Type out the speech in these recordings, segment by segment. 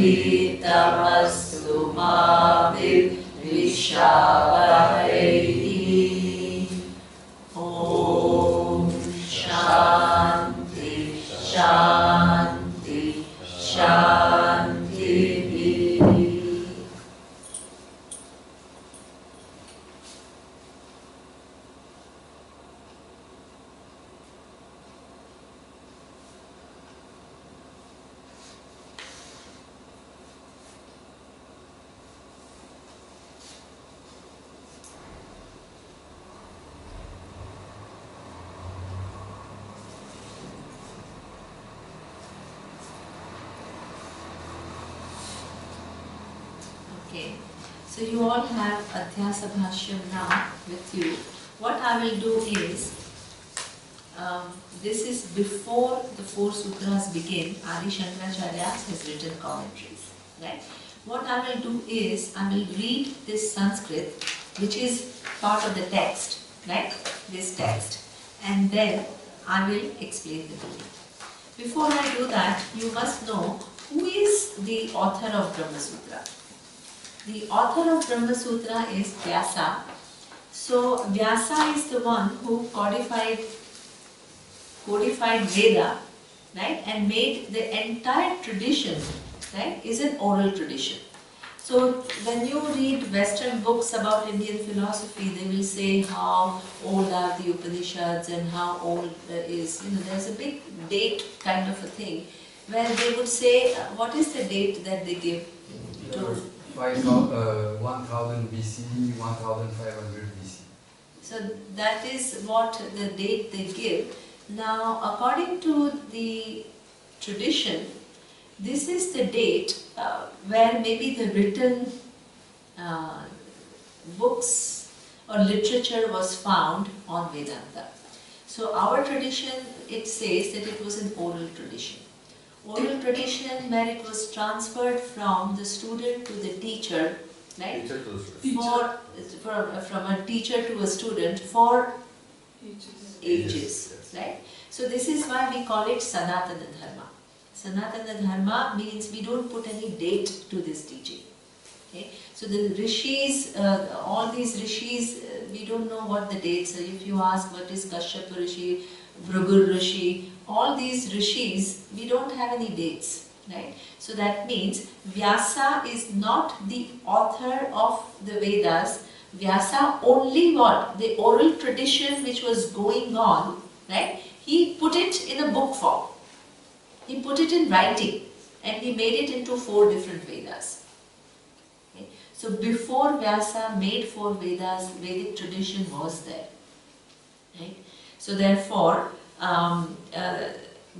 Pritamastu ma vishavahai. Om Shanti Shanti Shanti. Okay, so you all have Adhyasa Bhasyam now with you. What I will do is, this is before the 4 sutras begin. Adi Shankaracharya has written commentaries, right? What I will do is, I will read this Sanskrit, which is part of the text, right? This text, and then I will explain the meaning. Before I do that, you must know who is the author of Brahma Sutra. The author of Brahma Sutra is Vyasa. So Vyasa is the one who codified Veda, right, and made the entire tradition, right, is an oral tradition. So when you read Western books about Indian philosophy, they will say how old are the Upanishads and how old is, there's a big date kind of a thing, where they would say, what is the date that they give to 1000 BC, 1500 BC. So that is what the date they give. Now, according to the tradition, this is the date where maybe the written books or literature was found on Vedanta. So our tradition, it says that it was an oral tradition. Oral tradition where it was transferred from the student to the teacher, right? Teacher to the student. From a teacher to a student for ages, right? So this is why we call it Sanatana Dharma. Sanatana Dharma means we don't put any date to this teaching. Okay? So the rishis, all these rishis, we don't know what the dates are. If you ask what is Kashyapa Rishi, Bhrigu Rishi, all these rishis, we don't have any dates, right? So that means Vyasa is not the author of the Vedas. Vyasa only what? The oral tradition which was going on, right? He put it in a book form. He put it in writing and he made it into 4 different Vedas. Okay? So before Vyasa made 4 Vedas, Vedic tradition was there, right? So therefore,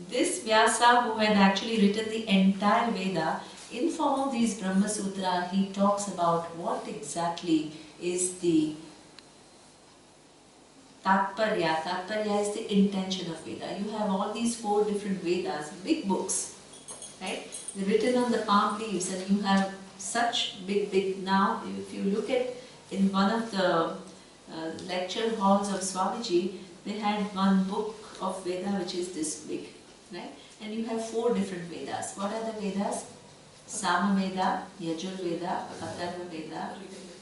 this Vyasa, who had actually written the entire Veda, in form of these Brahma Sutra, he talks about what exactly is the Tatparya. Tatparya is the intention of Veda. You have all these 4 different Vedas, big books, right? They're written on the palm leaves, and you have such big. Now, if you look at in one of the lecture halls of Swamiji, they had one book of Veda which is this big, right? And you have 4 different Vedas. What are the Vedas? Sama Veda, Yajur Veda, Atharva Veda,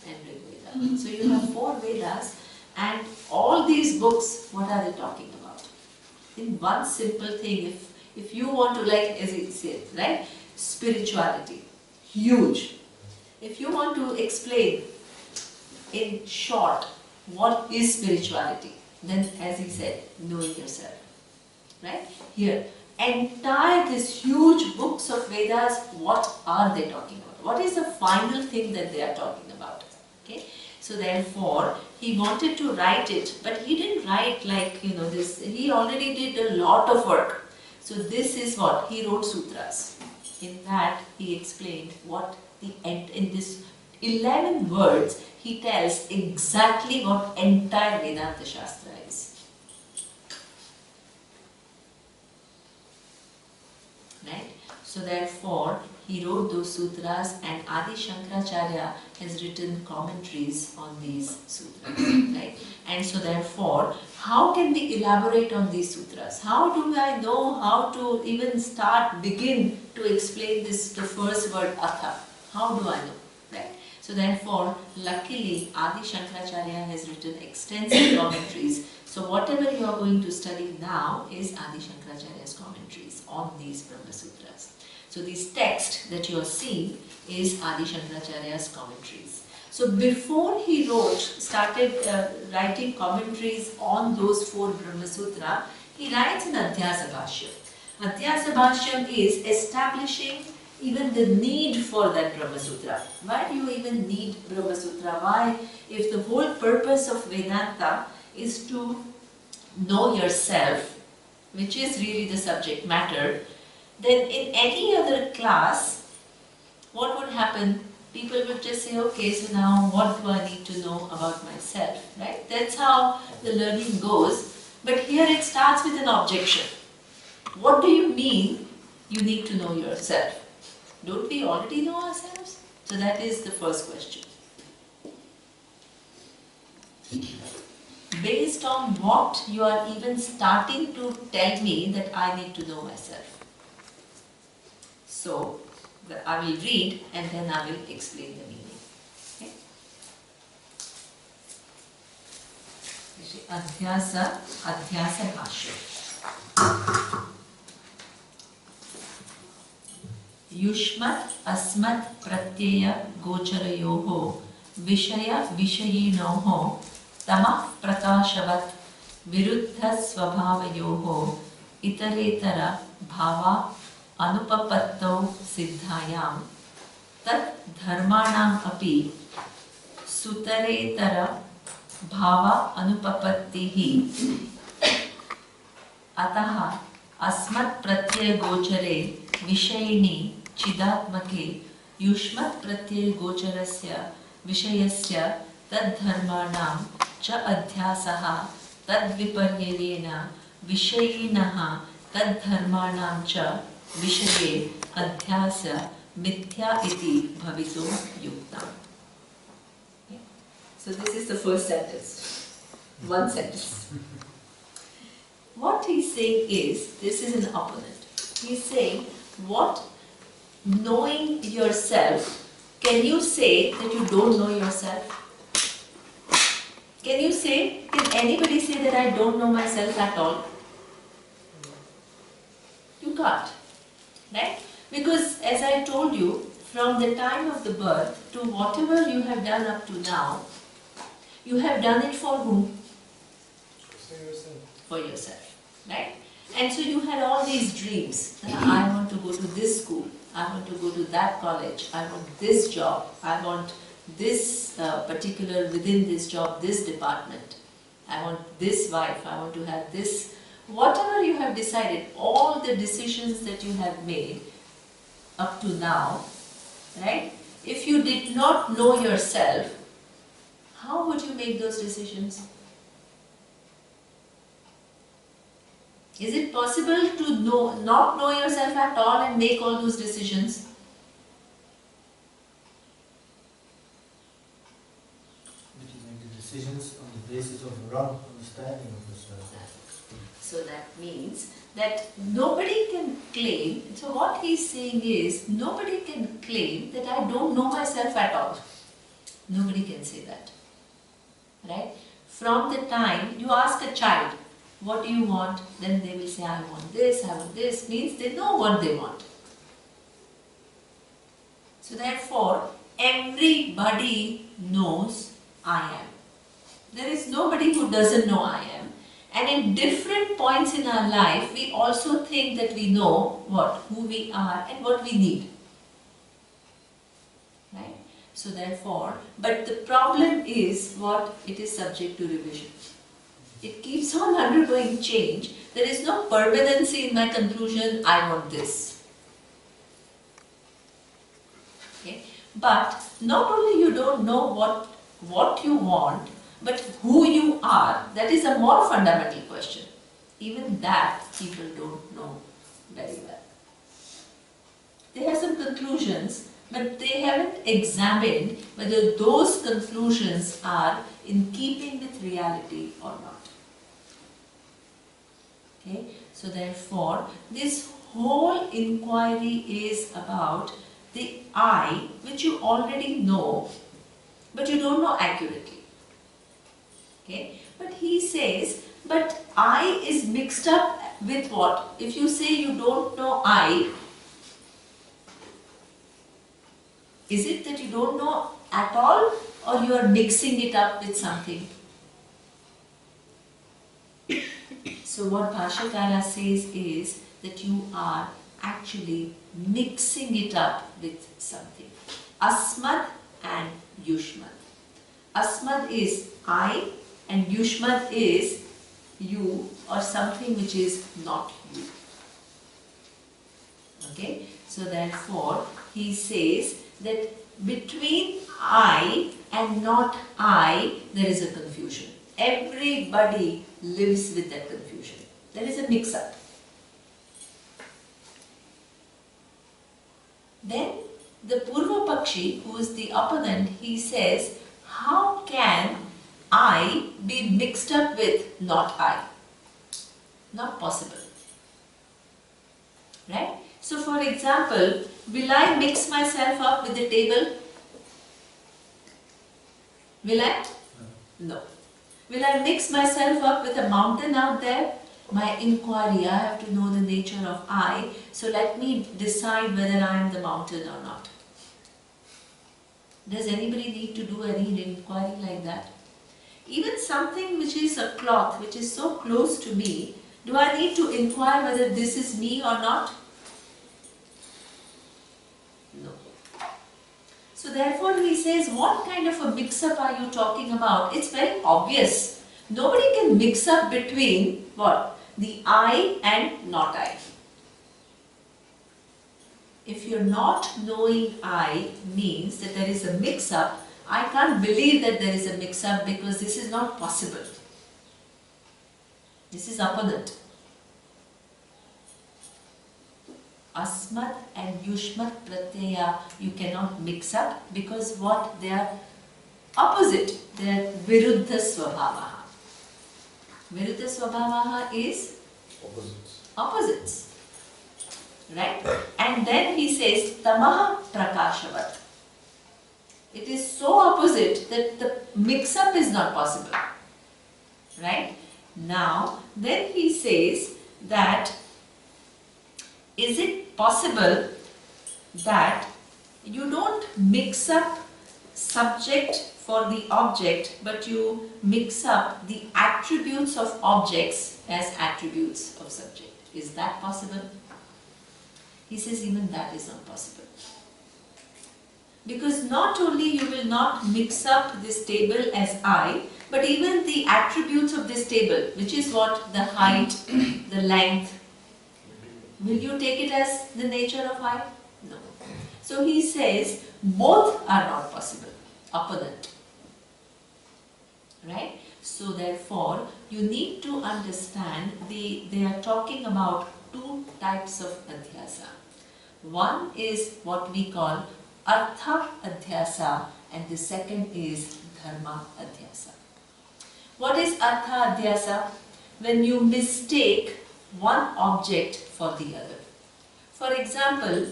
and Rig Veda. So you have 4 Vedas, and all these books, what are they talking about? In one simple thing, if you want to, like as it said, right? Spirituality, huge. If you want to explain in short what is spirituality, then as he said, knowing yourself, right? Here, entire this huge books of Vedas, what are they talking about? What is the final thing that they are talking about? Okay, so therefore he wanted to write it, but he didn't write like this. He already did a lot of work. So this is what he wrote sutras. In that he explained what the end in this 11 words. He tells exactly what entire Vedanta Shastra is. Right? So therefore, he wrote those sutras, and Adi Shankaracharya has written commentaries on these sutras, right? And so therefore, how can we elaborate on these sutras? How do I know how to even begin to explain this, the first word Atha? How do I know, right? So therefore, luckily, Adi Shankaracharya has written extensive commentaries. So whatever you are going to study now is Adi Shankaracharya's commentaries on these Brahmasutras. So this text that you are seeing is Adi Shankaracharya's commentaries. So before he started writing commentaries on those 4 Brahmasutra, he writes an Adhyasa Bhashya. Adhyasa Bhashya is establishing even the need for that Brahmasutra. Why do you even need Brahmasutra? Why, if the whole purpose of Vedanta is to know yourself, which is really the subject matter, then in any other class, what would happen? People would just say, okay, so now what do I need to know about myself, right? That's how the learning goes. But here it starts with an objection. What do you mean you need to know yourself? Don't we already know ourselves? So that is the first question. Based on what you are even starting to tell me that I need to know myself. So, I will read and then I will explain the meaning. Okay? Adhyasa Bhashya. Yushmat asmat pratyaya gocharayoho vishaya vishayinoho tamah prakashavat viruddha svabhavayoho itaretara bhava anupapatto siddhayam tat dharmanam api sutaretara bhava anupapattihi ataha asmat pratyaya gochare vishayini chidatmake yushmat pratyaya gocharasya vishayasya tad dharmanam cha adhyasaha tad viparyena vishayinaha tad dharmanam cha vishaye adhyasa mithya iti bhavito yuktam. Okay. So this is the first sentence. One sentence. What he's saying is, this is an opponent. He's saying, what knowing yourself, can you say that you don't know yourself? Can you say, can anybody say that I don't know myself at all? You can't, right? Because as I told you, from the time of the birth to whatever you have done up to now, you have done it for whom? For yourself. For yourself, right? And so you had all these dreams. I want to go to this school, I want to go to that college, I want this job, I want this particular, within this job, this department, I want this wife, I want to have this. Whatever you have decided, all the decisions that you have made up to now, right? If you did not know yourself, how would you make those decisions? Is it possible to not know yourself at all and make all those decisions? But you make the decisions on the basis of wrong understanding of yourself. So that means that nobody can claim, so what he's saying is, nobody can claim that I don't know myself at all. Nobody can say that. Right? From the time you ask a child, what do you want? Then they will say, I want this, means they know what they want. So therefore, everybody knows I am. There is nobody who doesn't know I am. And in different points in our life, we also think that we know who we are and what we need. Right? So therefore, but the problem is it is subject to revision. It keeps on undergoing change. There is no permanency in my conclusion, I want this. Okay? But not only you don't know what you want, but who you are, that is a more fundamental question. Even that people don't know very well. They have some conclusions, but they haven't examined whether those conclusions are in keeping with reality or not. Okay, so therefore, this whole inquiry is about the I, which you already know, but you don't know accurately. Okay, but he says, but I is mixed up with what? If you say you don't know I, is it that you don't know at all, or you are mixing it up with something? So what Bhashyakara says is that you are actually mixing it up with something. Asmad and Yushmad. Asmad is I and Yushmad is you or something which is not you. Okay, so therefore he says that between I and not I there is a confusion. Everybody lives with that confusion. There is a mix-up. Then the Purva Pakshi, who is the opponent, he says, how can I be mixed up with not I? Not possible. Right? So for example, will I mix myself up with the table? Will I? No. Will I mix myself up with a mountain out there? My inquiry, I have to know the nature of I, so let me decide whether I am the mountain or not. Does anybody need to do any inquiry like that? Even something which is a cloth, which is so close to me, do I need to inquire whether this is me or not? No. So therefore he says, what kind of a mix-up are you talking about? It's very obvious. Nobody can mix up between what? The I and not I. If you're not knowing I means that there is a mix-up, I can't believe that there is a mix-up because this is not possible. This is opponent. Asmat and Yushmat Pratyaya you cannot mix up because what? They are opposite. They are Viruddha Swabhavaha. Viruddha Swabhavaha is opposites. Right? And then he says Tamaha Prakashavat. It is so opposite that the mix-up is not possible. Right? Now, then he says that is it possible that you don't mix up subject for the object, but you mix up the attributes of objects as attributes of subject? Is that possible? He says even that is not possible. Because not only you will not mix up this table as I, but even the attributes of this table, which is what? The height, the length. Will you take it as the nature of I? No. So he says both are not possible. Opponent. Right? So therefore, you need to understand they are talking about two types of Adhyasa. One is what we call Artha Adhyasa and the second is Dharma Adhyasa. What is Artha Adhyasa? When you mistake one object for the other. For example,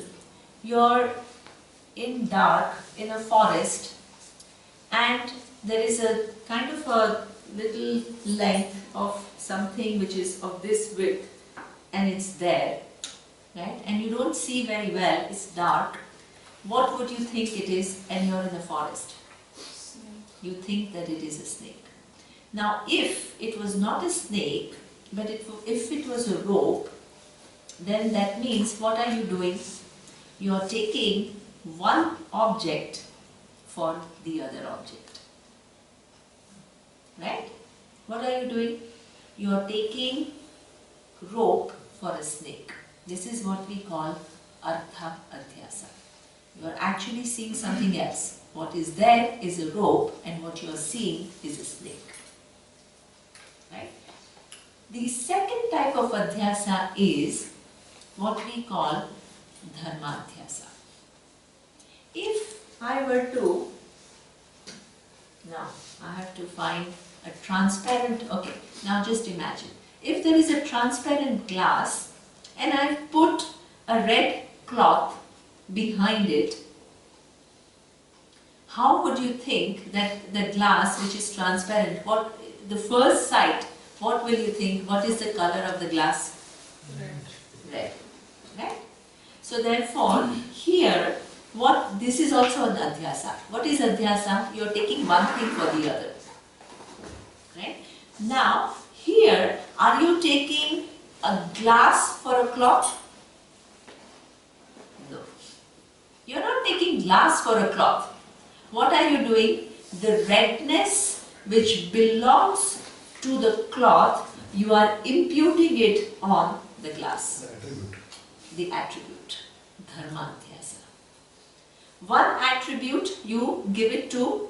you're in dark in a forest and there is a kind of a little length of something which is of this width and it's there, right? And you don't see very well, it's dark. What would you think it is and you're in the forest? You think that it is a snake. Now if it was not a snake, but if it was a rope, then that means what are you doing? You are taking one object for the other object. Right? What are you doing? You are taking rope for a snake. This is what we call Artha Adhyasa. You are actually seeing something else. What is there is a rope and what you are seeing is a snake. Right? The second type of Adhyasa is what we call Dharmadhyasa. If I were to, now I have to find a transparent, okay, now just imagine, if there is a transparent glass and I put a red cloth behind it, how would you think that the glass which is transparent, what the first sight, what will you think, what is the color of the glass? Red. Right? So therefore, here, this is also an adhyasa. What is adhyasa? You are taking one thing for the other. Right? Now, here, are you taking a glass for a cloth? No. You are not taking glass for a cloth. What are you doing? The redness which belongs to the cloth, you are imputing it on the glass. The attribute. The attribute. Dharmadhyasa. One attribute you give it to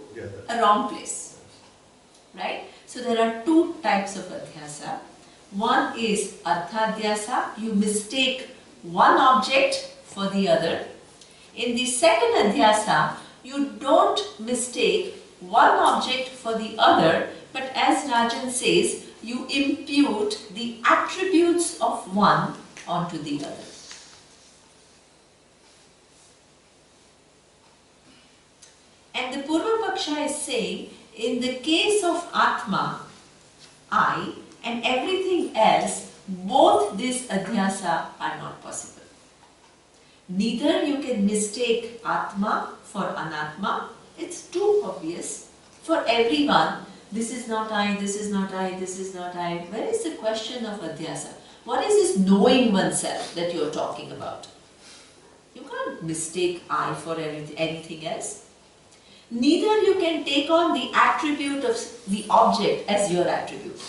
a wrong place. Right? So there are two types of adhyasa. One is arthadhyasa. You mistake one object for the other. In the second adhyasa, you don't mistake one object for the other, but as Rajan says, you impute the attributes of one onto the other. And the Purva Paksha is saying, in the case of Atma, I, and everything else, both these adhyasa are not possible. Neither you can mistake Atma for Anatma. It's too obvious. For everyone, this is not I, this is not I, this is not I. Where is the question of adhyasa? What is this knowing oneself that you're talking about? You can't mistake I for anything else. Neither you can take on the attribute of the object as your attribute.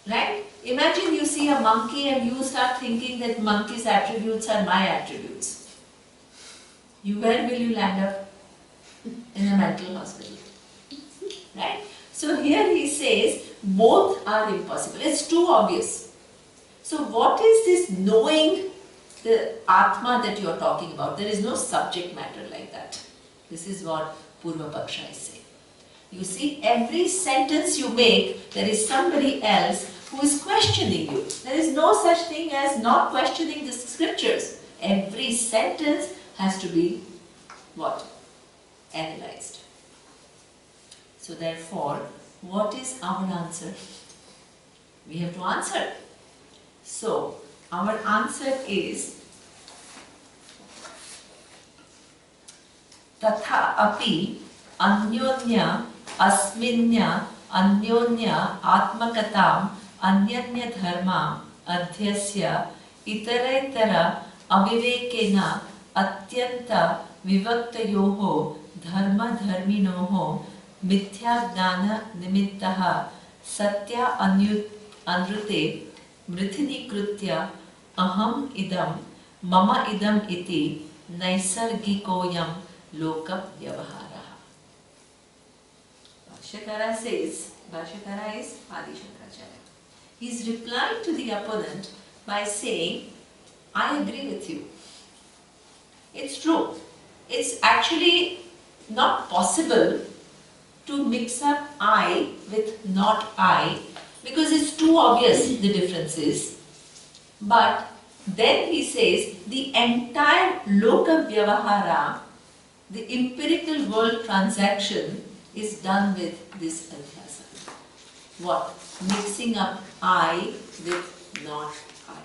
Right? Imagine you see a monkey and you start thinking that monkey's attributes are my attributes. Where will you land up? In a mental hospital. Right? So here he says both are impossible. It's too obvious. So what is this knowing the Atma that you are talking about? There is no subject matter like that. This is what Purva Paksha is saying. You see, every sentence you make, there is somebody else who is questioning you. There is no such thing as not questioning the scriptures. Every sentence has to be what? Analyzed. So therefore, what is our answer? We have to answer. So, our answer is Tatha api anyonya asminya anyonya atmakatam anyanya dharma adhyasya itaretara avivekena atyanta vivaktayoho dharma dharminoho mithya jnana nimittaha satya anrute mrithini krutya aham idam mama idam iti naisargikoyam loka vyavaharaha. Bhashyakara says, Bhashyakara is Adi Shankaracharya. He is replying to the opponent by saying, I agree with you. It's true. It's actually not possible to mix up I with not I because it's too obvious the differences. But then he says the entire loka vyavahara, the empirical world transaction is done with this adhyasa. What? Mixing up I with not I.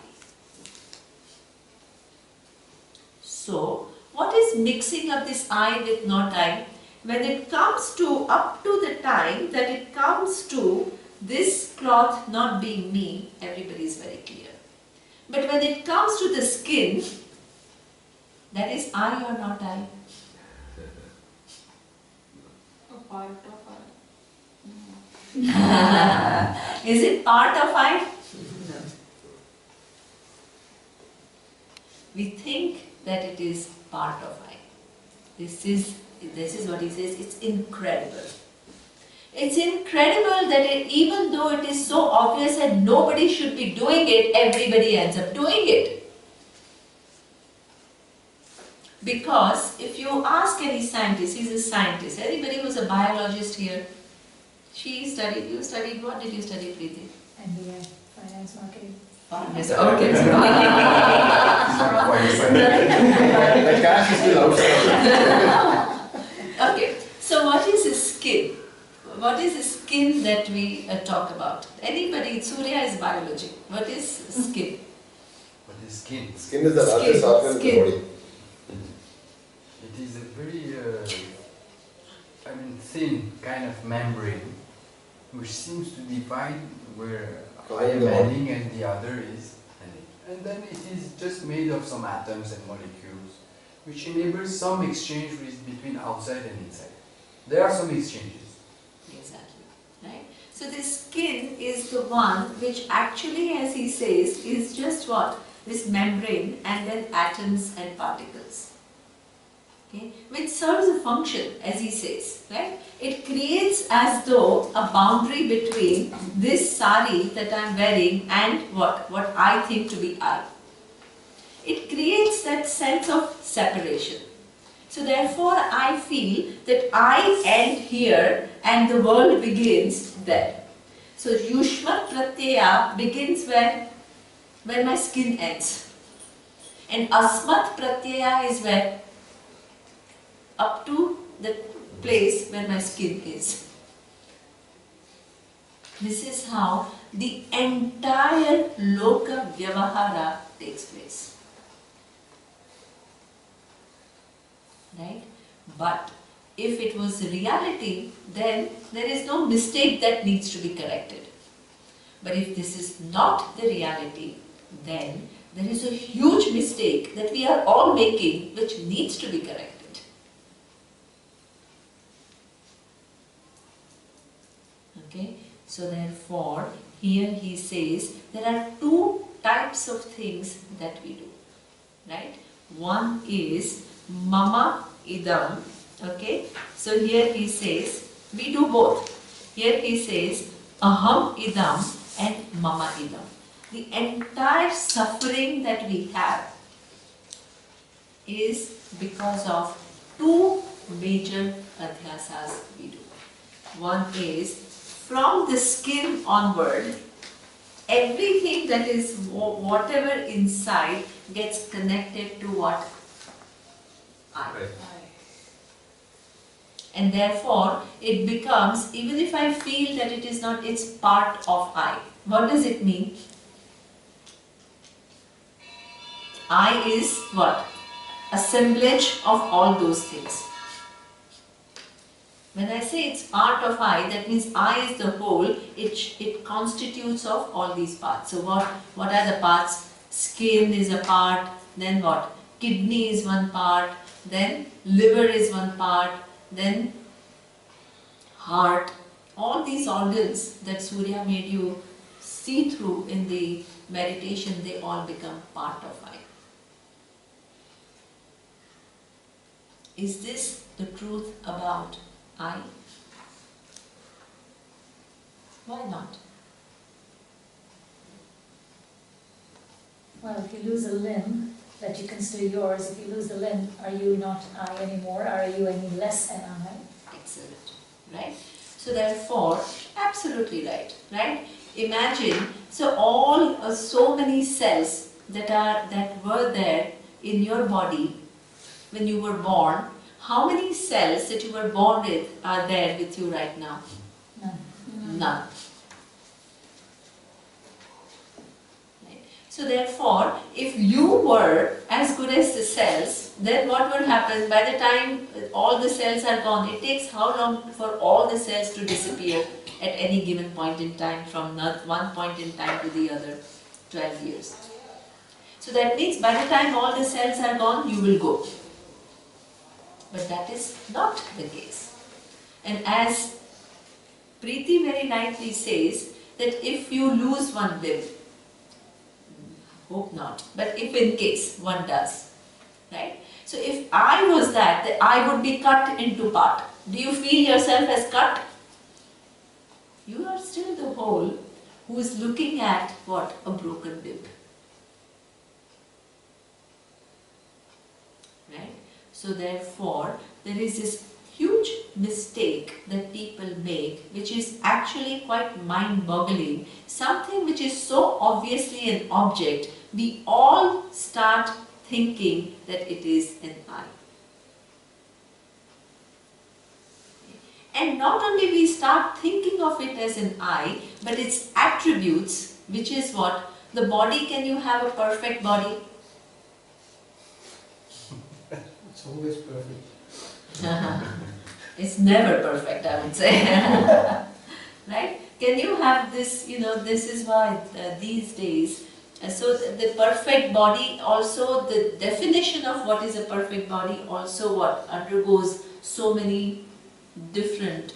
So, what is mixing up this I with not I? When it comes to, up to the time that it comes to this cloth not being me, everybody is very clear. But when it comes to the skin, that is I or not I? A part of I. Is it part of I? No. We think that it is part of I. This is what he says, it's incredible. It's incredible that even though it is so obvious and nobody should be doing it, everybody ends up doing it. Because if you ask any scientist, he's a scientist, anybody who's a biologist here, you studied, what did you study, Preeti? MBA, finance marketing. Yes, okay. Not quite the cash is still outside. Okay, so what is the skin? What is the skin that we talk about? Anybody, Surya is biology. What is skin? What is skin? Skin is the largest organ in the Skin. body. It is a very, thin kind of membrane which seems to divide where I am heading and the other is heading. And then it is just made of some atoms and molecules which enables some exchange between outside and inside. There are some exchanges. Exactly. Right? So this skin is the one which actually, as he says, is just what? This membrane and then atoms and particles. Okay? Which serves a function, as he says, right? It creates as though a boundary between this sari that I am wearing and what I think to be I. It creates that sense of separation. So therefore I feel that I end here and the world begins there. So Yushmat Pratyaya begins where my skin ends. And Asmat Pratyaya is where? Up to the place where my skin is. This is how the entire Loka Vyavahara takes place. Right? But if it was reality, then there is no mistake that needs to be corrected. But if this is not the reality, then there is a huge mistake that we are all making which needs to be corrected. Okay? So therefore, here he says there are two types of things that we do. Right? One is Mama Idam. Okay? So here he says, we do both. Here he says Aham Idam and Mama Idam. The entire suffering that we have is because of two major adhyasas we do. One is from the skin onward, everything that is whatever inside gets connected to what? I. Right. And therefore it becomes, even if I feel that it is not, it's part of I. What does it mean? I is what? Assemblage of all those things. When I say it's part of I, that means I is the whole, it constitutes of all these parts. So what are the parts? Skin is a part, then what? Kidney is one part, then liver is one part, then heart. All these organs that Surya made you see through in the meditation, they all become part of I. Is this the truth about I? Why not? Well, if you lose a limb, that you consider yours, if you lose the limb, are you not I anymore? Are you any less an I? Excellent. Right? So therefore, absolutely right. Right? Imagine, so many cells that were there in your body when you were born, how many cells that you were born with are there with you right now? None. None. Right. So therefore, if you were as good as the cells, then what will happen? By the time all the cells are gone, it takes how long for all the cells to disappear at any given point in time, from one point in time to the other? 12 years. So that means by the time all the cells are gone, you will go. But that is not the case. And as Preeti very rightly says, that if you lose one limb, hope not, but if in case one does, right? So if I was that I would be cut into part. Do you feel yourself as cut? You are still the whole who is looking at what? A broken limb. Right? So therefore, there is this huge mistake that people make, which is actually quite mind-boggling. Something which is so obviously an object, we all start thinking that it is an I. And not only we start thinking of it as an I, but its attributes, which is what? The body, can you have a perfect body? It's always perfect. It's never perfect, I would say. Right? Can you have this, this is why these days, so the perfect body also, the definition of what is a perfect body also what? Undergoes so many different...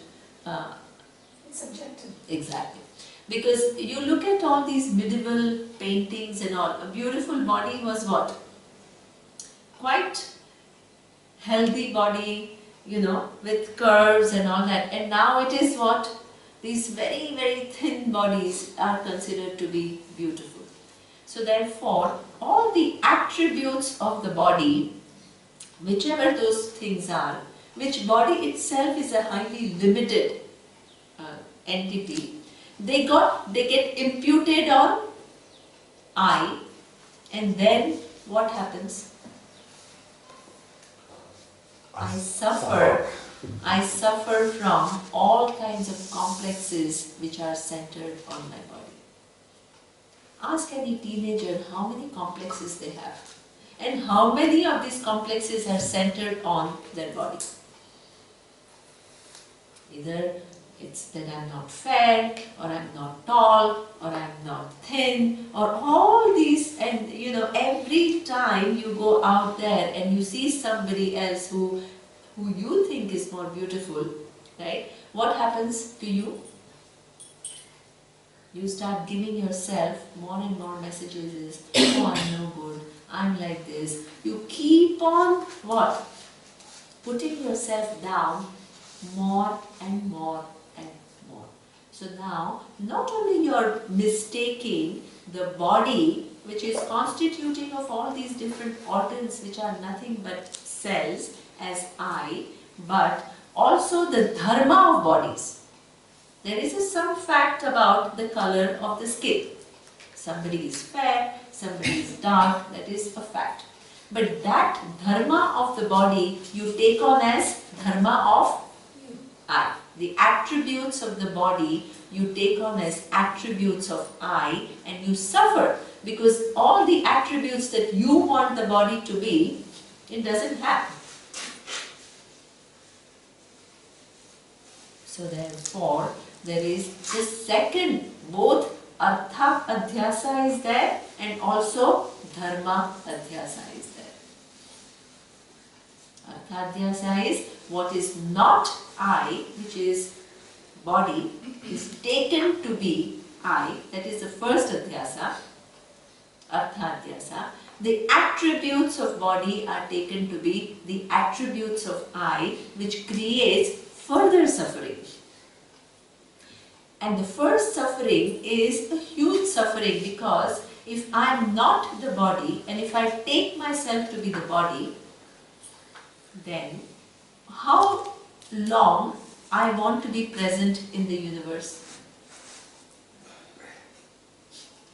It's subjective. Exactly. Because you look at all these medieval paintings and all, a beautiful body was what? Quite healthy body, with curves and all that. And now it is what? These very, very thin bodies are considered to be beautiful. So therefore, all the attributes of the body, whichever those things are, which body itself is a highly limited entity, they get imputed on I, and then what happens? I suffer from all kinds of complexes which are centered on my body. Ask any teenager how many complexes they have, and how many of these complexes are centered on their body. Either it's that I'm not fair, or I'm not tall, or I'm not thin, or all these, and every time you go out there and you see somebody else who you think is more beautiful, right? What happens to you? You start giving yourself more and more messages is, oh, I'm no good, I'm like this. You keep on what? Putting yourself down more and more and more. So now, not only you're mistaking the body, which is constituting of all these different organs which are nothing but cells, as I, but also the dharma of bodies. There is some fact about the color of the skin. Somebody is fair, somebody is dark, that is a fact. But that dharma of the body you take on as dharma of I. The attributes of the body you take on as attributes of I, and you suffer because all the attributes that you want the body to be, it doesn't happen. So therefore, there is the second, both Artha Adhyasa is there and also Dharma Adhyasa is there. Artha Adhyasa is what is not I, which is body, is taken to be I, that is the first Adhyasa, Artha Adhyasa. The attributes of body are taken to be the attributes of I, which creates further suffering. And the first suffering is a huge suffering, because if I am not the body and if I take myself to be the body, then how long I want to be present in the universe?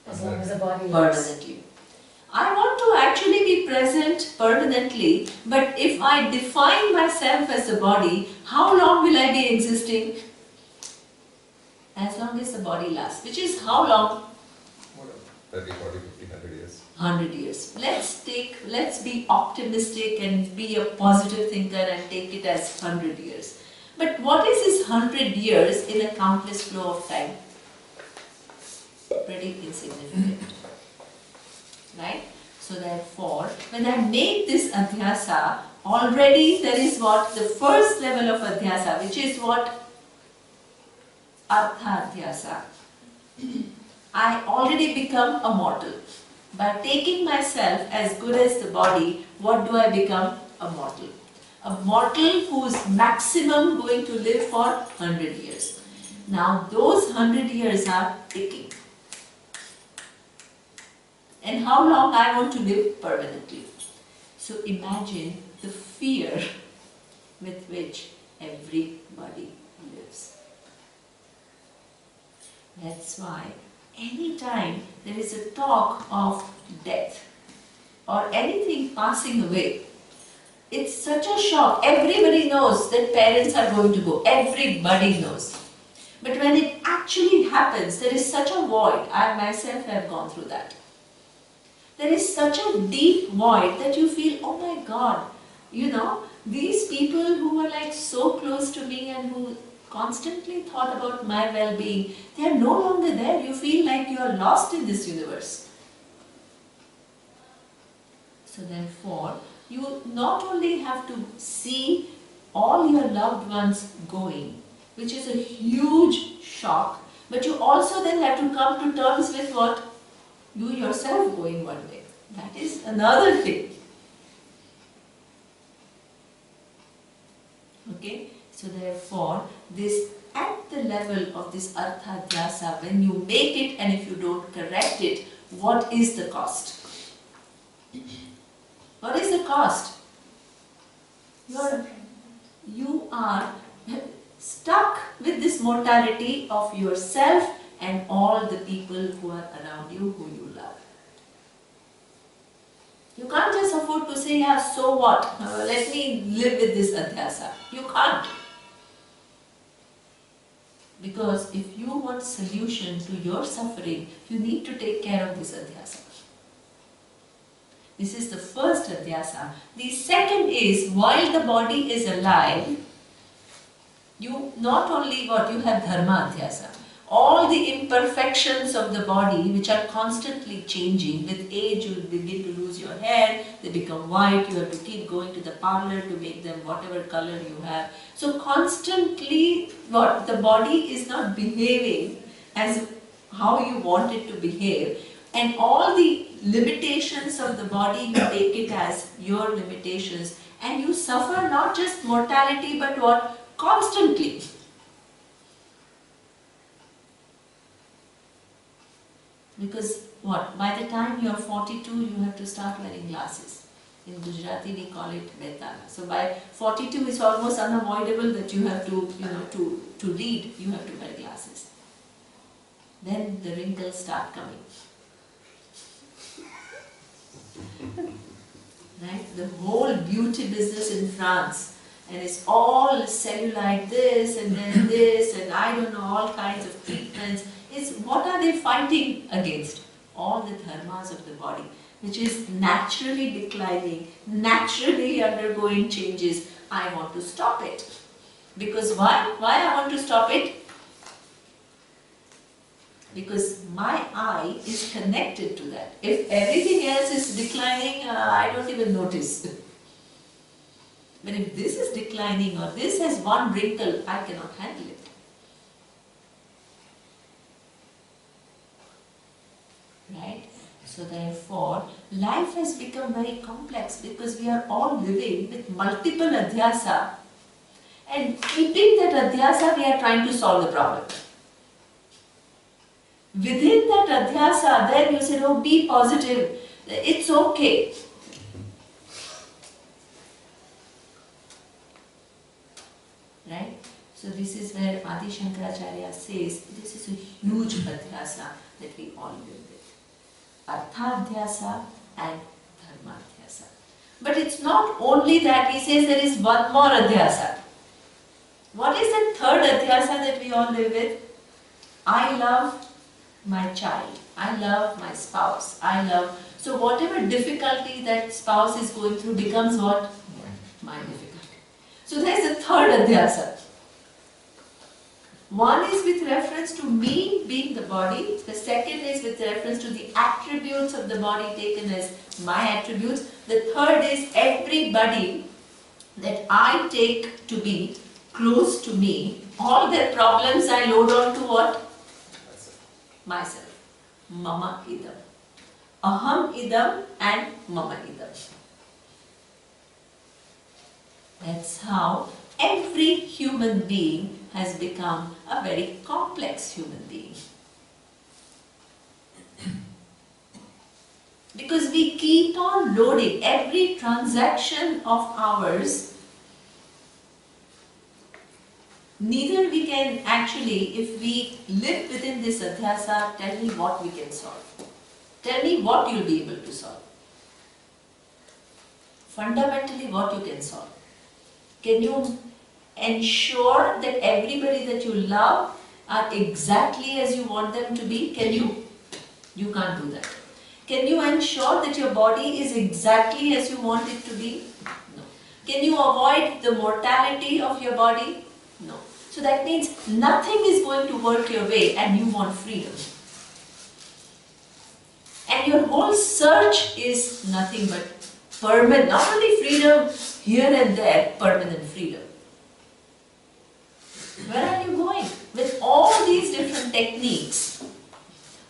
As long as the body lives. Permanently. I want to actually be present permanently, but if I define myself as the body, how long will I be existing? As long as the body lasts, which is how long? 30, 40, 50, 100 years. 100 years. Let's be optimistic and be a positive thinker and take it as 100 years. But what is this 100 years in a countless flow of time? Pretty insignificant. Right? So therefore, when I make this Adhyasa, already there is what? The first level of Adhyasa, which is what? Artha Adhyasa. I already become a mortal. By taking myself as good as the body, what do I become? A mortal. A mortal who is maximum going to live for 100 years. Now those 100 years are ticking. And how long I want to live? Permanently. So imagine the fear with which everybody lives. That's why anytime there is a talk of death or anything passing away, it's such a shock. Everybody knows that parents are going to go. Everybody knows. But when it actually happens, there is such a void. I myself have gone through that. There is such a deep void that you feel, oh my God, you know, these people who were like so close to me and who constantly thought about my well-being, they are no longer there. You feel like you are lost in this universe. So therefore, you not only have to see all your loved ones going, which is a huge shock, but you also then have to come to terms with what? You yourself going one day. That is another thing. Okay? So therefore, this at the level of this Adhyasa, when you make it and if you don't correct it, what is the cost? What is the cost? You are stuck with this mortality of yourself and all the people who are around you, who you love. You can't just afford to say, yeah, so what? Let me live with this Adhyasa. You can't. Because if you want solution to your suffering, you need to take care of this Adhyasa. This is the first Adhyasa. The second is, while the body is alive, you not only what you have Dharma Adhyasa, all the imperfections of the body which are constantly changing. With age you begin to lose your hair, they become white, you have to keep going to the parlor to make them whatever color you have. So constantly what? The body is not behaving as how you want it to behave, and all the limitations of the body you take it as your limitations, and you suffer not just mortality but what? Constantly. Because what? By the time you are 42, you have to start wearing glasses. In Gujarati we call it Vedanta. So by 42 it's almost unavoidable that you have to, to read, you have to wear glasses. Then the wrinkles start coming. Right? The whole beauty business in France, and it's all cellulite this and then this and I don't know, all kinds of treatments. What are they fighting against? All the dharmas of the body, which is naturally declining, naturally undergoing changes. I want to stop it. Because why? Why I want to stop it? Because my eye is connected to that. If everything else is declining, I don't even notice. But if this is declining or this has one wrinkle, I cannot handle it. Right? So therefore, life has become very complex because we are all living with multiple Adhyasa, and keeping that Adhyasa, we are trying to solve the problem. Within that Adhyasa, then you say, oh, be positive, it's okay. Right? So this is where Adi Shankaracharya says, this is a huge Adhyasa that we all live with. Arthadhyasa and Dharmadhyasa. But it's not only that, he says there is one more Adhyasa. What is the third Adhyasa that we all live with? I love my child, I love my spouse, so whatever difficulty that spouse is going through becomes what? My difficulty. So there is a third Adhyasa. One is with reference to me being the body, the second is with reference to the attributes of the body taken as my attributes, the third is everybody that I take to be close to me, all their problems I load on to what? Myself. Mama idam. Aham idam and mama idam. That's how every human being has become a very complex human being. Because we keep on loading every transaction of ours. Neither we can actually, if we live within this adhyasa, tell me what we can solve. Tell me what you'll be able to solve. Fundamentally, what you can solve. Can you ensure that everybody that you love are exactly as you want them to be? Can you? You can't do that. Can you ensure that your body is exactly as you want it to be? No. Can you avoid the mortality of your body? No. So that means nothing is going to work your way and you want freedom. And your whole search is nothing but permanent, not only freedom here and there, permanent freedom. Where are you going? With all these different techniques,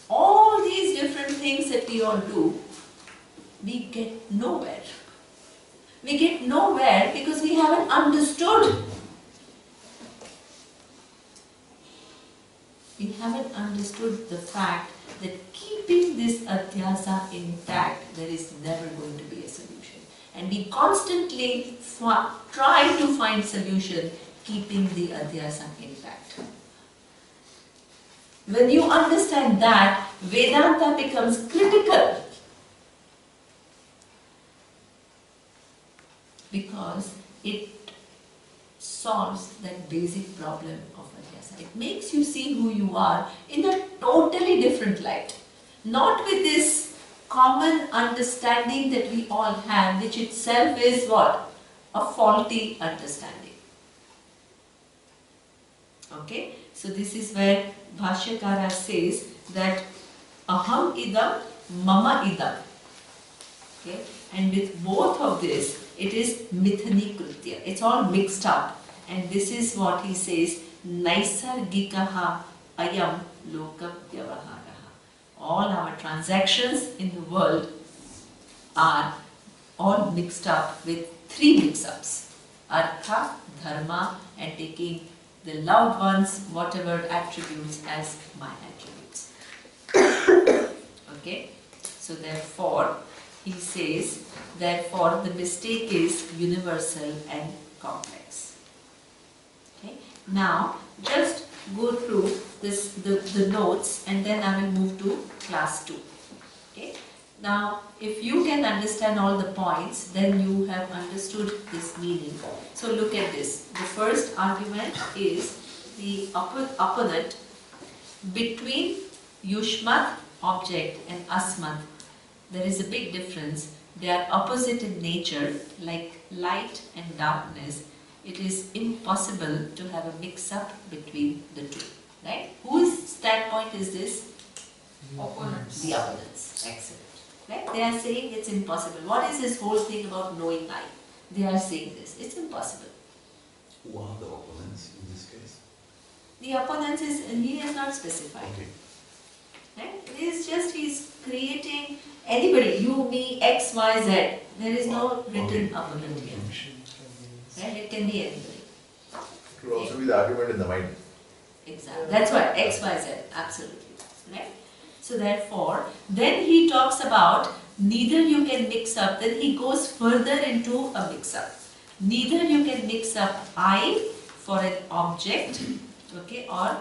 all these different things that we all do, we get nowhere. We get nowhere because we haven't understood. We haven't understood the fact that keeping this adhyasa intact, there is never going to be a solution. And we constantly try to find solution keeping the adhyasa intact. When you understand that, Vedanta becomes critical. Because it solves that basic problem of adhyasa. It makes you see who you are in a totally different light. Not with this common understanding that we all have, which itself is what? A faulty understanding. Okay? So this is where Bhashyakara says that aham idam, mama idam. Okay? And with both of this, it is mithani kritya. It's all mixed up. And this is what he says, naisargikaha ayam loka vyavaharaha. All our transactions in the world are all mixed up with three mix-ups. Artha, dharma, and taking the loved ones, whatever attributes as my attributes. Okay? So therefore, he says, therefore the mistake is universal and complex. Okay? Now, just go through this, the notes, and then I will move to class 2. Okay? Now, if you can understand all the points, then you have understood this meaning. So look at this. The first argument is the opponent between Yushmat, object, and Asmat. There is a big difference. They are opposite in nature, like light and darkness. It is impossible to have a mix-up between the two. Right? Whose standpoint is this? Opponents. The opponents. Excellent. Right? They are saying it's impossible. What is this whole thing about knowing I? They are saying this. It's impossible. Who are the opponents in this case? The opponents is, he has not specified. Okay. Right? It is just he's creating anybody, you, me, X, Y, Z. There is no written opponent here. Right? It can be anybody. It will also be the argument in the mind. Exactly. That's why X, Y, Z. Absolutely. Right? So therefore, then he talks about neither you can mix up, then he goes further into a mix up. Neither you can mix up I for an object, okay, or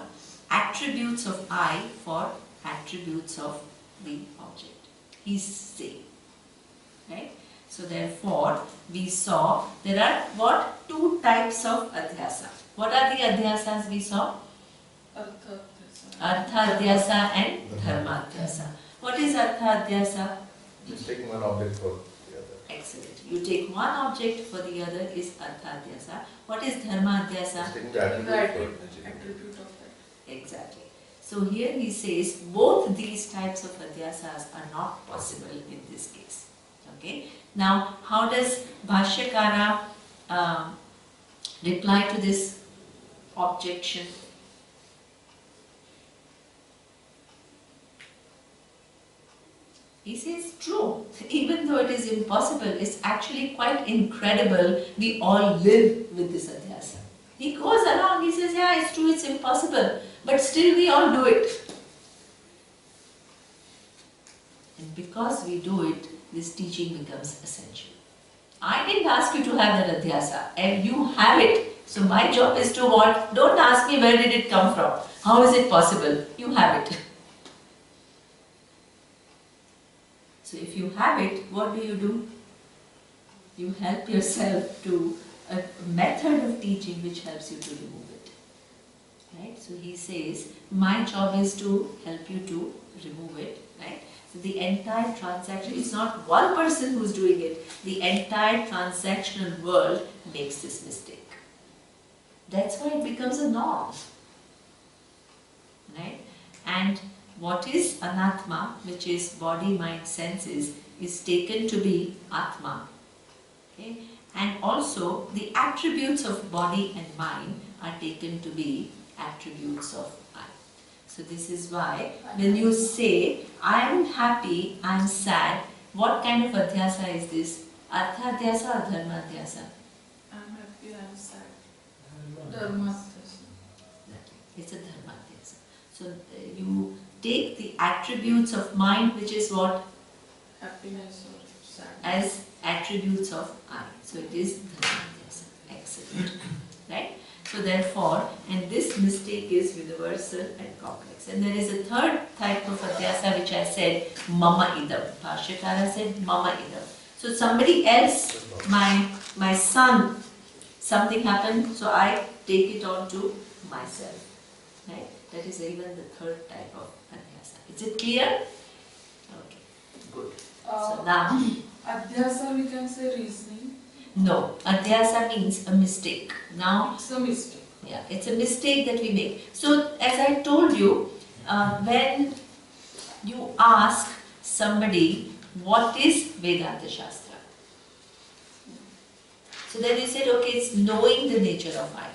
attributes of I for attributes of the object. He's saying. Right? So therefore, we saw there are what? Two types of adhyasa. What are the adhyasas we saw? Artha adhyasa and dharma adhyasa. What is artha adhyasa? Just taking one object for the other. Excellent. You take one object for the other is artha adhyasa. What is dharma adhyasa? Just taking the attribute for Attribute of that. Exactly. So here he says both these types of adhyasas are not possible in this case. Okay. Now, how does Bhashyakara reply to this objection? He says, true, even though it is impossible, it's actually quite incredible we all live with this adhyasa. He goes along, he says, yeah, it's true, it's impossible, but still we all do it. And because we do it, this teaching becomes essential. I didn't ask you to have that Adhyasa, and you have it. So my job is to what? Don't ask me where did it come from. How is it possible? You have it. So if you have it, what do? You help yourself to a method of teaching which helps you to remove it. Right? So he says, my job is to help you to remove it. Right? So the entire transaction, it's not one person who's doing it. The entire transactional world makes this mistake. That's why it becomes a norm. Right? And what is Anatma, which is body, mind, senses, is taken to be Atma. Okay? And also the attributes of body and mind are taken to be attributes of I. So this is why when you say, I am happy, I am sad, what kind of Adhyasa is this? Artha Adhyasa or Dharma Adhyasa? I'm happy, I'm sad. Brahmasutras. It's a Dharma Adhyasa. So you take the attributes of mind, which is what? Happiness or sadness. As attributes of I. So it is Dharma Adhyasa. Excellent. Right? So therefore, and this mistake is universal and complex. And there is a third type of Adhyasa which I said, Mama Idam. Bhashyakara said, Mama Idam. So somebody else, my son, something happened, so I take it on to myself. Right? That is even the third type of Adhyasa. Is it clear? Okay, good. So now, Adhyasa we can say reasoning. no, Adhyasa means a mistake. Now, It's a mistake. yeah, it's a mistake that we make. So, as I told you, when you ask somebody, what is Vedanta Shastra? So then they said, okay, it's knowing the nature of I.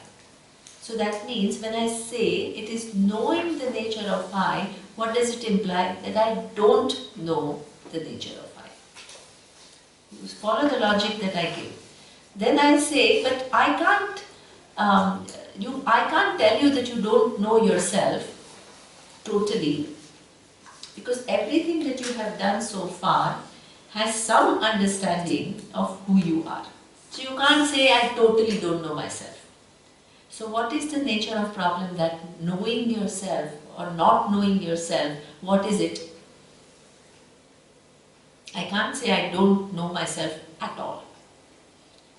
So that means when I say it is knowing the nature of I, what does it imply? That I don't know the nature of I. You follow the logic that I give. Then I say, but I can't tell you that you don't know yourself totally, because everything that you have done so far has some understanding of who you are. So you can't say, I totally don't know myself. So what is the nature of problem? That knowing yourself or not knowing yourself, what is it? I can't say I don't know myself at all.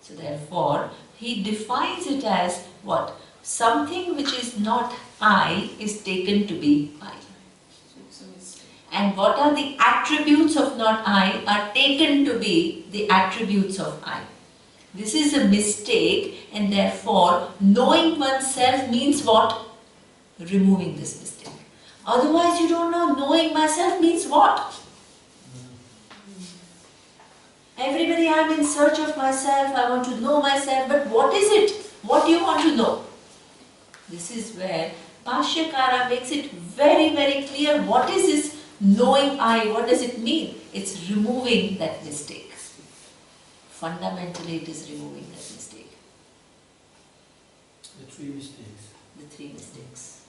So therefore, he defines it as what? Something which is not I is taken to be I. So it's a mistake. And what are the attributes of not I are taken to be the attributes of I. This is a mistake, and therefore knowing oneself means what? Removing this mistake. Otherwise you don't know. Knowing myself means what? Everybody, I am in search of myself, I want to know myself, but what is it? What do you want to know? This is where Bhashyakara makes it very, very clear. What is this knowing I? What does it mean? It's removing that mistake. Fundamentally, it is removing that mistake. The three mistakes. The three mistakes.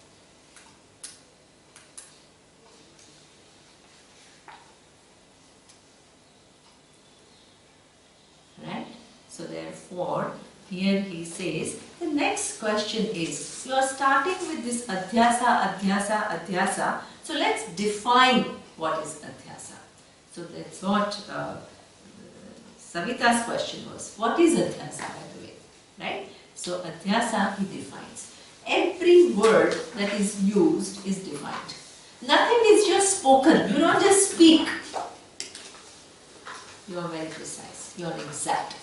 Right? So therefore, here he says, the next question is, you are starting with this Adhyasa, Adhyasa, Adhyasa. So let's define what is Adhyasa. So that's what Savita's question was. What is Adhyasa, by the way? Right? So Adhyasa he defines. Every word that is used is defined. Nothing is just spoken. You don't just speak. You are very precise. You are exact.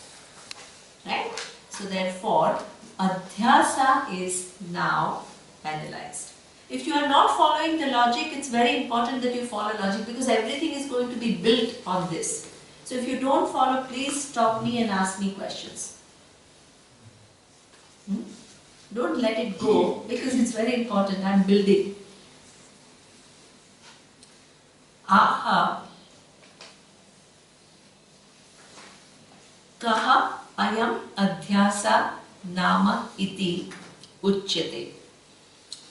Right? So therefore, Adhyasa is now analyzed. If you are not following the logic, it's very important that you follow logic, because everything is going to be built on this. So if you don't follow, please stop me and ask me questions. Don't let it go, because it's very important. I am building. Aha. Kaha ayam adhyasa nama iti uchyate.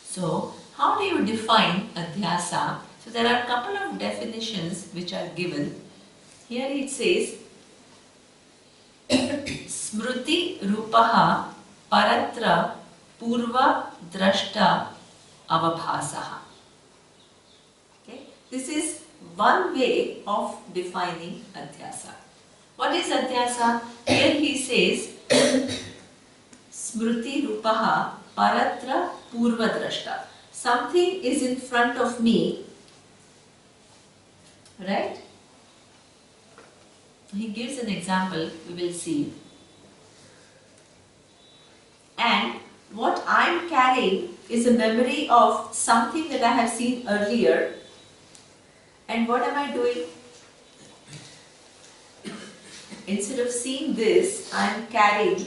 So, how do you define adhyasa? So there are a couple of definitions which are given. Here it says, Smruti Rupaha Paratra Purva Drashta Avabhasaha. Okay? This is one way of defining Adhyasa. What is Adhyasa? Here he says, Smruti Rupaha Paratra Purva Drashta. Something is in front of me, right? He gives an example, we will see. And what I am carrying is a memory of something that I have seen earlier. And what am I doing? Instead of seeing this, I am carrying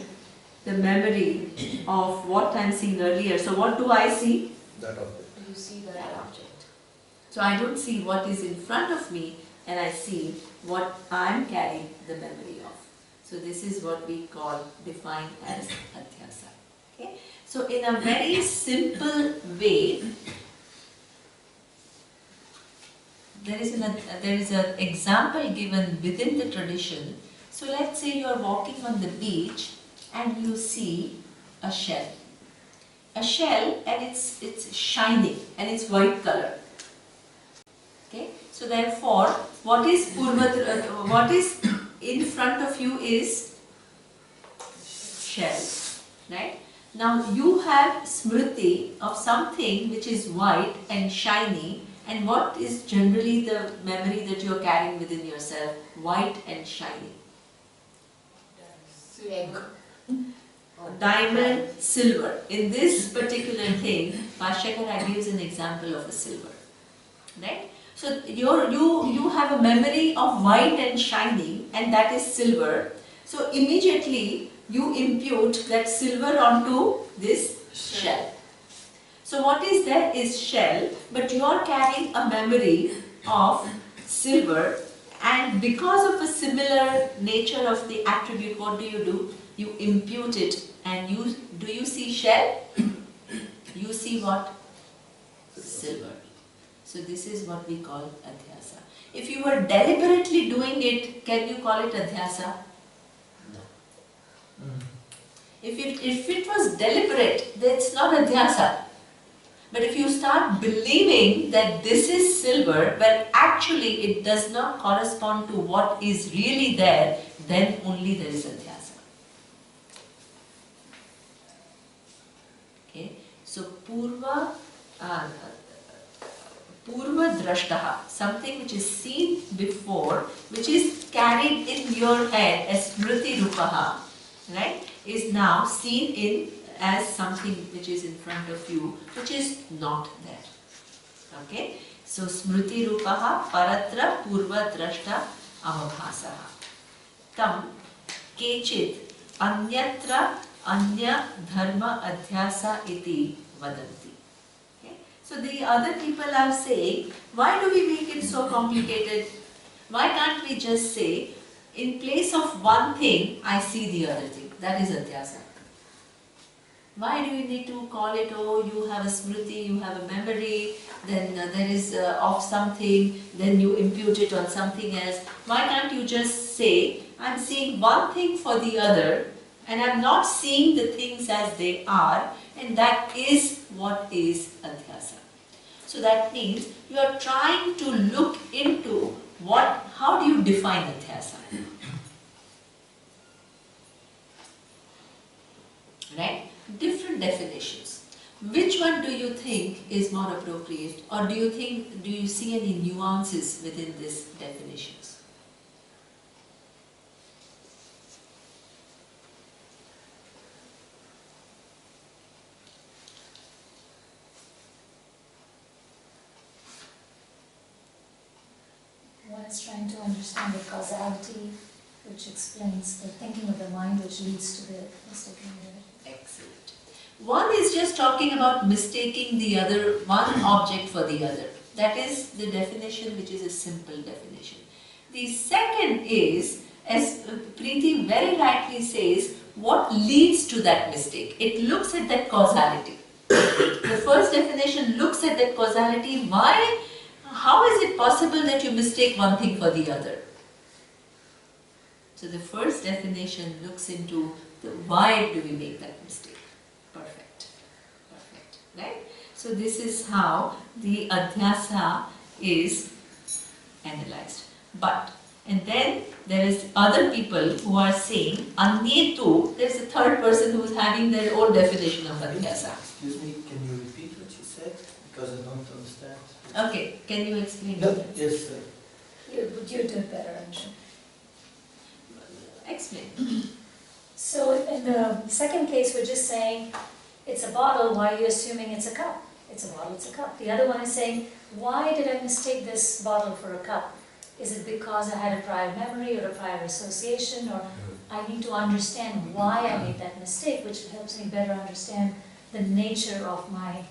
the memory of what I am seeing earlier. So what do I see? That object. You see that object. So I don't see what is in front of me, and I see what I am carrying the memory of. So this is what we call, define as Adhyasa. Okay? So in a very simple way, there is an example given within the tradition. So let's say you are walking on the beach and you see a shell. A shell, and it's shining and it's white color. Okay? So therefore, what is in front of you is shell, right? Now you have smriti of something which is white and shiny, and what is generally the memory that you are carrying within yourself? White and shiny. Egg. Diamond, silver. In this particular thing, Bhashyakara gives an example of a silver, right? So you have a memory of white and shiny, and that is silver. So immediately you impute that silver onto this shell. So what is there is shell, but you are carrying a memory of silver, and because of a similar nature of the attribute, what do? You impute it, and do you see shell? You see what? Silver. So this is what we call Adhyasa. If you were deliberately doing it, can you call it Adhyasa? No. If it was deliberate, then it's not Adhyasa. But if you start believing that this is silver, but actually it does not correspond to what is really there, then only there is Adhyasa. Okay, so Purva Drashtaha, something which is seen before, which is carried in your head as Smriti Rupaha, right, is now seen in as something which is in front of you, which is not there. Okay, so Smriti Rupaha Paratra Purva Drashta Avabhasaha. Tam Kechit Anyatra Anya Dharma Adhyasa iti vadanti. Okay? So the other people are saying, why do we make it so complicated? Why can't we just say, in place of one thing, I see the other thing? That is Adhyasa. Why do you need to call it, oh, you have a smriti, you have a memory, then there is of something, then you impute it on something else. Why can't you just say, I'm seeing one thing for the other, and I'm not seeing the things as they are, and that is what is Adhyasa. So that means you are trying to look into how do you define Adhyasa? Right? Different definitions. Which one do you think is more appropriate, or do you see any nuances within these definitions? One is trying to understand the causality, which explains the thinking of the mind, which leads to the mistaking of it. Excellent. One is just talking about mistaking the other, one object for the other. That is the definition, which is a simple definition. The second is, as Preeti very rightly says, what leads to that mistake. It looks at that causality. The first definition looks at that causality. Why how is it possible that you mistake one thing for the other? So the first definition looks into the why do we make that mistake. Perfect. Perfect. Right? So this is how the Adhyasa is analyzed. But, and then there is other people who are saying, Anyetu, there is a third person who is having their own definition of Adhyasa. Excuse me, can you repeat what you said? Because I don't understand. Okay, can you explain? No, yes, sir. You do it better, I'm sure. Explain. So in the second case, we're just saying, it's a bottle, why are you assuming it's a cup? It's a bottle, it's a cup. The other one is saying, why did I mistake this bottle for a cup? Is it because I had a prior memory or a prior association, or I need to understand why I made that mistake, which helps me better understand the nature of my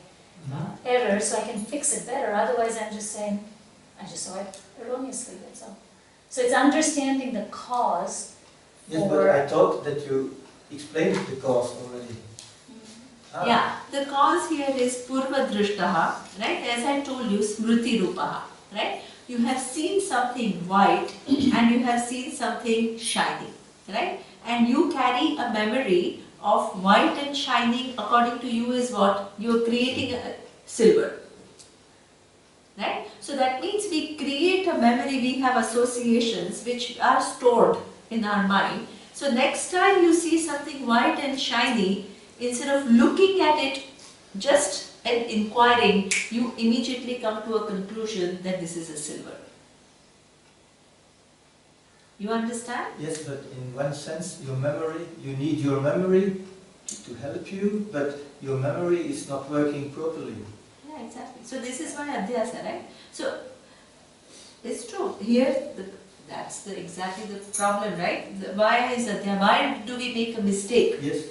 error, so I can fix it better. Otherwise, I'm just saying, I just saw it erroneously, that's all. So it's understanding the cause. Yes, but I thought that you explained the cause already. Yeah, the cause here is Purva Drishtaha, right? As I told you, Smriti Rupaha, right? You have seen something white and you have seen something shiny, right? And you carry a memory of white and shining according to you is what? You are creating a silver, right? So that means we create a memory, we have associations which are stored in our mind. So next time you see something white and shiny, instead of looking at it just and inquiring, you immediately come to a conclusion that this is a silver. You understand? Yes, but in one sense, your memory, you need your memory to help you, but your memory is not working properly. Yeah, exactly. So this is why Adhyasa, right? So it's true. Here, that's exactly the problem, right? Why is Adhyasa? Why do we make a mistake? Yes.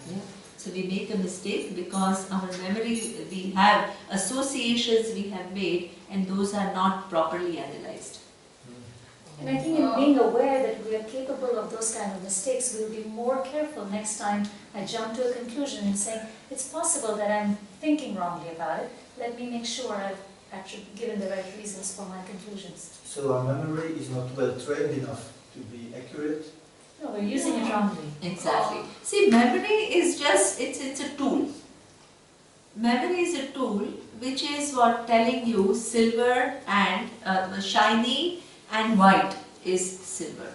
Yeah. So we make a mistake because our memory, we have associations we have made, and those are not properly analyzed. And I think in being aware that we are capable of those kind of mistakes, we'll be more careful next time I jump to a conclusion and say, it's possible that I'm thinking wrongly about it. Let me make sure I've actually given the right reasons for my conclusions. So our memory is not well trained enough to be accurate. No, we're using it wrongly. Exactly. See, memory is just, it's a tool. Memory is a tool which is what telling you silver and shiny and white is silver.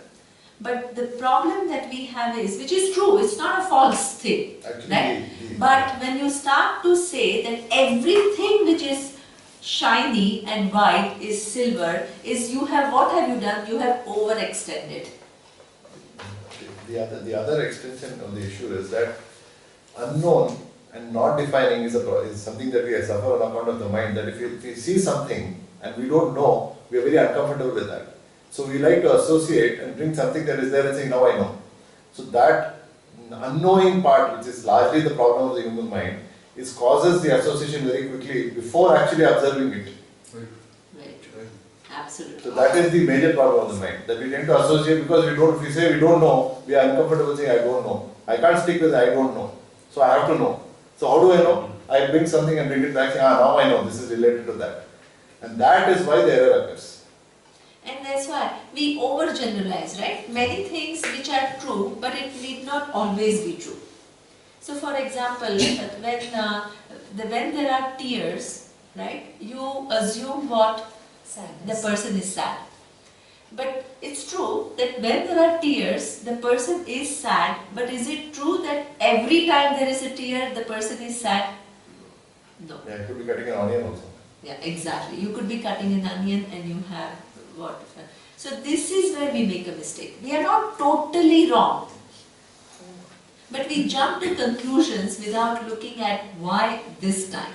But the problem that we have is, which is true, it's not a false thing, Actually, right? But when you start to say that everything which is shiny and white is silver, is what have you done? You have overextended. the other extension of the issue is that unknown and not defining is something that we suffer on account of the mind, that if we see something and we don't know, we are very uncomfortable with that. So we like to associate and bring something that is there and say, now I know. So that unknowing part, which is largely the problem of the human mind, causes the association very quickly before actually observing it. Right. Absolutely. So that is the major problem of the mind, that we tend to associate because if we say we don't know, we are uncomfortable saying I don't know. I can't stick with I don't know. So I have to know. So how do I know? I bring something and bring it back saying, now I know, this is related to that. And that is why the error occurs. And that's why we overgeneralize, right? Many things which are true, but it need not always be true. So for example, when there are tears, right, you assume what? Sadness. The person is sad. But it's true that when there are tears, the person is sad, but is it true that every time there is a tear, the person is sad? No. Yeah, I could be cutting an onion also. Yeah, exactly. You could be cutting an onion and you have what? So this is where we make a mistake. We are not totally wrong. But we jump to conclusions without looking at why this time.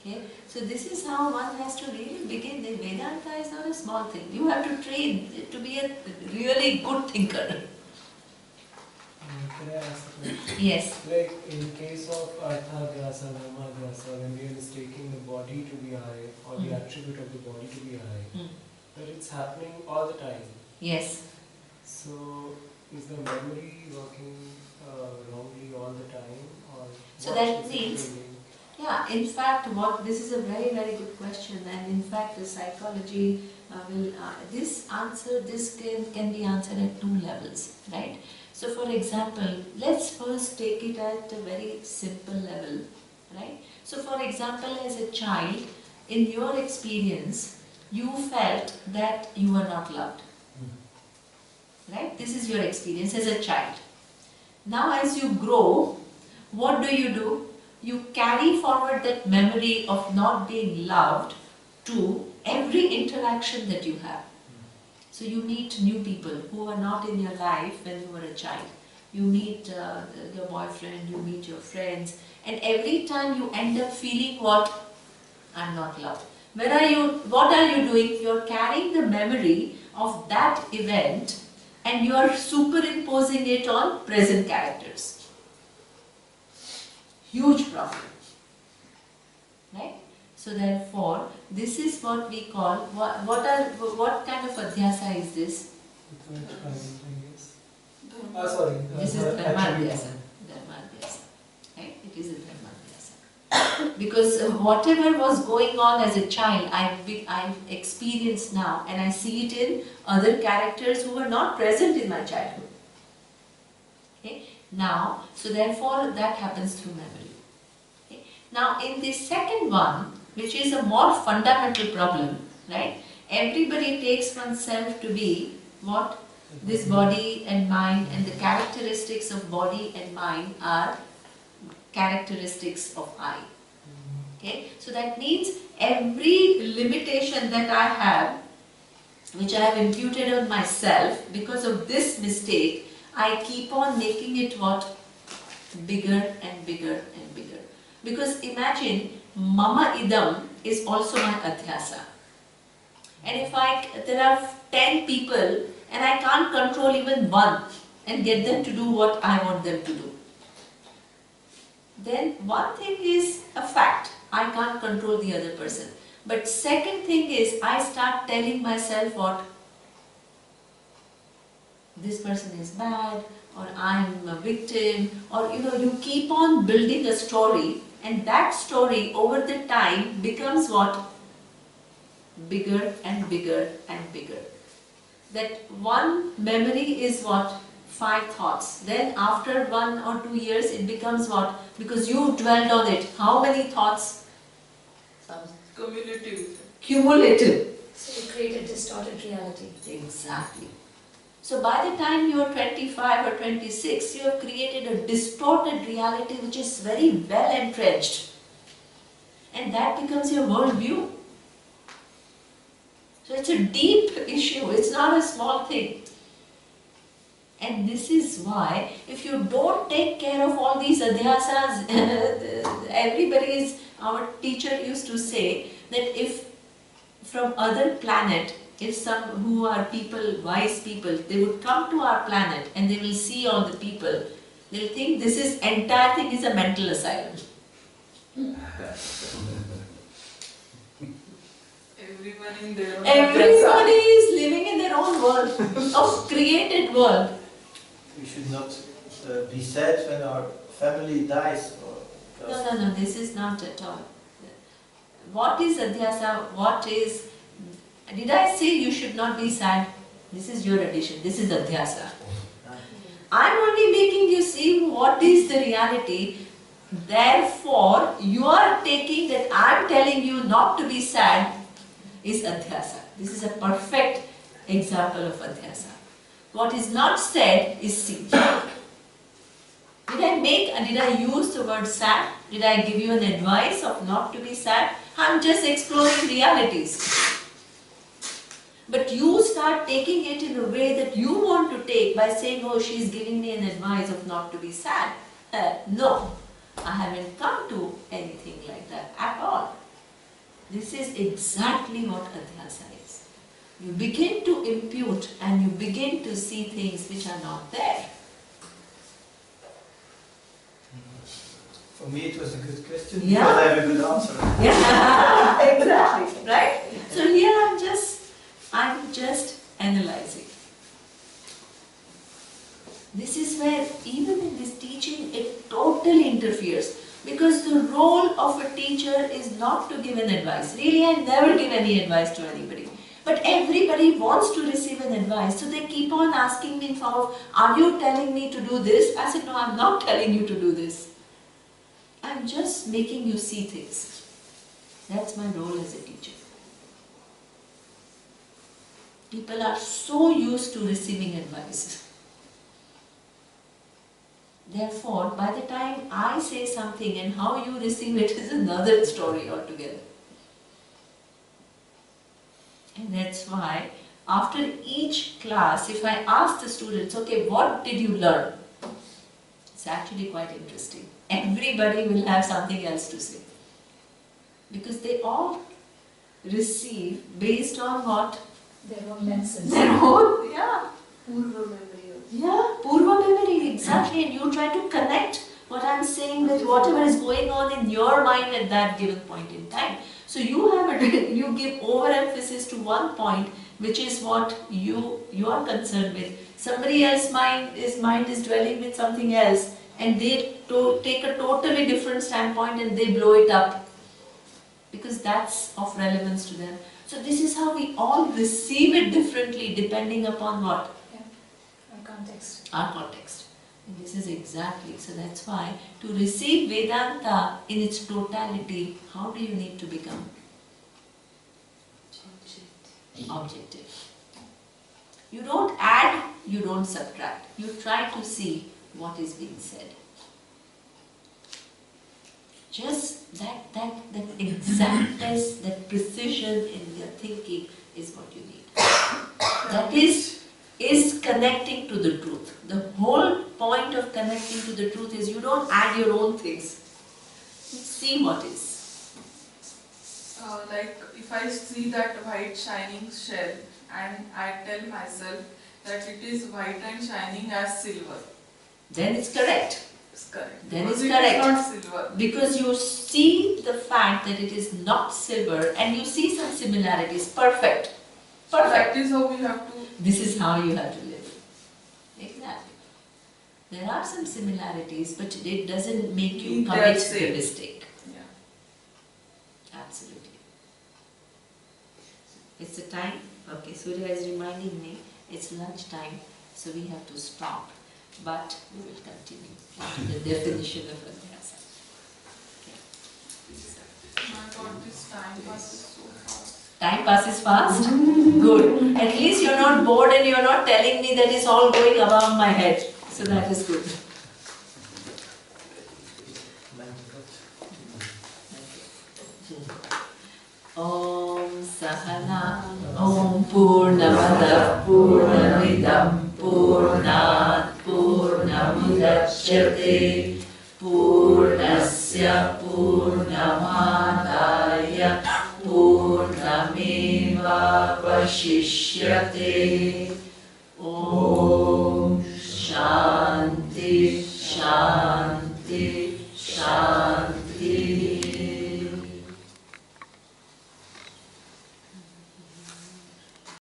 Okay? So this is how one has to really begin. The Vedanta is not a small thing. You have to train to be a really good thinker. Can I ask a question? Yes. Like in case of Adhyasa, Brahmasutras, when we are mistaking the body to be I or the attribute of the body to be I, but it's happening all the time. Yes. So is the memory working wrongly all the time? Or So what that is it means doing? Yeah, in fact, this is a very, very good question, and in fact, the psychology this can be answered at two levels, right? So, for example, let's first take it at a very simple level, right? So, for example, as a child, in your experience, you felt that you were not loved, right? This is your experience as a child. Now, as you grow, what do? You carry forward that memory of not being loved to every interaction that you have. So you meet new people who are not in your life when you were a child. You meet your boyfriend, you meet your friends, and every time you end up feeling what? I'm not loved. What are you doing? You're carrying the memory of that event and you are superimposing it on present characters. Huge problem, right? So therefore, this is what we call, what kind of adhyasa is this? Sorry. This is Brahmadhyasa. Right? It is a Brahmadhyasa. Because whatever was going on as a child, I've experienced now, and I see it in other characters who were not present in my childhood. Okay? Now, so therefore that happens through memory. Okay? Now in the second one, which is a more fundamental problem, right? Everybody takes oneself to be what? This body and mind, and the characteristics of body and mind are characteristics of I. Okay? So that means every limitation that I have, which I have imputed on myself because of this mistake, I keep on making it what? Bigger and bigger and bigger. Because imagine, mama idam is also my adhyasa. And if there are 10 people and I can't control even one and get them to do what I want them to do, then one thing is a fact, I can't control the other person. But second thing is, I start telling myself what? This person is bad, or I'm a victim, or you keep on building a story, and that story over the time becomes what? Bigger and bigger and bigger. That one memory is what? 5 thoughts. Then after 1 or 2 years it becomes what? Because you dwelled on it. How many thoughts? Cumulative. So you create a distorted reality. Exactly. So by the time you are 25 or 26, you have created a distorted reality which is very well entrenched. And that becomes your worldview. So it's a deep issue, it's not a small thing. And this is why, if you don't take care of all these adhyasas, our teacher used to say that if from other planet, if some who are people, wise people, they would come to our planet and they will see all the people, they'll think this entire thing is a mental asylum. Everybody is living in their own world, of created world. We should not be sad when our family dies. No, this is not at all. What is adhyasa? Did I say you should not be sad? This is your addition, this is adhyasa. I'm only making you see what is the reality. Therefore, you are taking that I'm telling you not to be sad is adhyasa. This is a perfect example of adhyasa. What is not said is seen. Did I use the word sad? Did I give you an advice of not to be sad? I'm just exploring realities. But you start taking it in a way that you want to take by saying, oh, she's giving me an advice of not to be sad. No, I haven't come to anything like that at all. This is exactly what adhyasa is. You begin to impute and you begin to see things which are not there. For me it was a good question, Yeah. because I have a good answer. Yeah, exactly, right? So here I'm just analyzing. This is where even in this teaching it totally interferes. Because the role of a teacher is not to give an advice. Really, I never give any advice to anybody. But everybody wants to receive an advice, so they keep on asking me, are you telling me to do this? I said, no, I'm not telling you to do this. I'm just making you see things. That's my role as a teacher. People are so used to receiving advice. Therefore, by the time I say something and how you receive it is another story altogether. And that's why after each class, if I ask the students, okay, what did you learn? It's actually quite interesting. Everybody will have something else to say. Because they all receive based on what? Their own lenses. Their own, yeah. Purva memory. Yeah, Purva memory, exactly. And you try to connect what I'm saying with whatever is going on in your mind at that given point in time. So you have you give overemphasis to one point, which is what you are concerned with. Somebody else's mind is dwelling with something else, and they take a totally different standpoint and they blow it up because that's of relevance to them. So this is how we all receive it differently depending upon what? Context. Our context. And this is exactly, so that's why to receive Vedanta in its totality, how do you need to become? Objective. You don't add, you don't subtract. You try to see what is being said. Just that exactness, that precision in your thinking is what you need. That is connecting to the truth. The whole point of connecting to the truth is you don't add your own things. You see what is. Like if I see that white shining shell and I tell myself that it is white and shining as silver. Then it's correct. It's correct. Then it's Because correct. It is not silver. Because you see the fact that it is not silver and you see some similarities. Perfect. Perfect. That is how we have to. This is how you have to live. Exactly. There are some similarities, but it doesn't make you commit the mistake. Yeah. Absolutely. It's the time. Okay, Surya is reminding me it's lunch time, so we have to stop. But we will continue into the definition of Adhyasa. My God, this time passes so fast. Time passes fast? Good. At least you're not bored and you're not telling me that it's all going above my head. So that is good. Om Sahana Om Purnamada Purnamidam Purnat Purnamudachyate Purnasya Purnamadaya Purnameva Vashishyate Om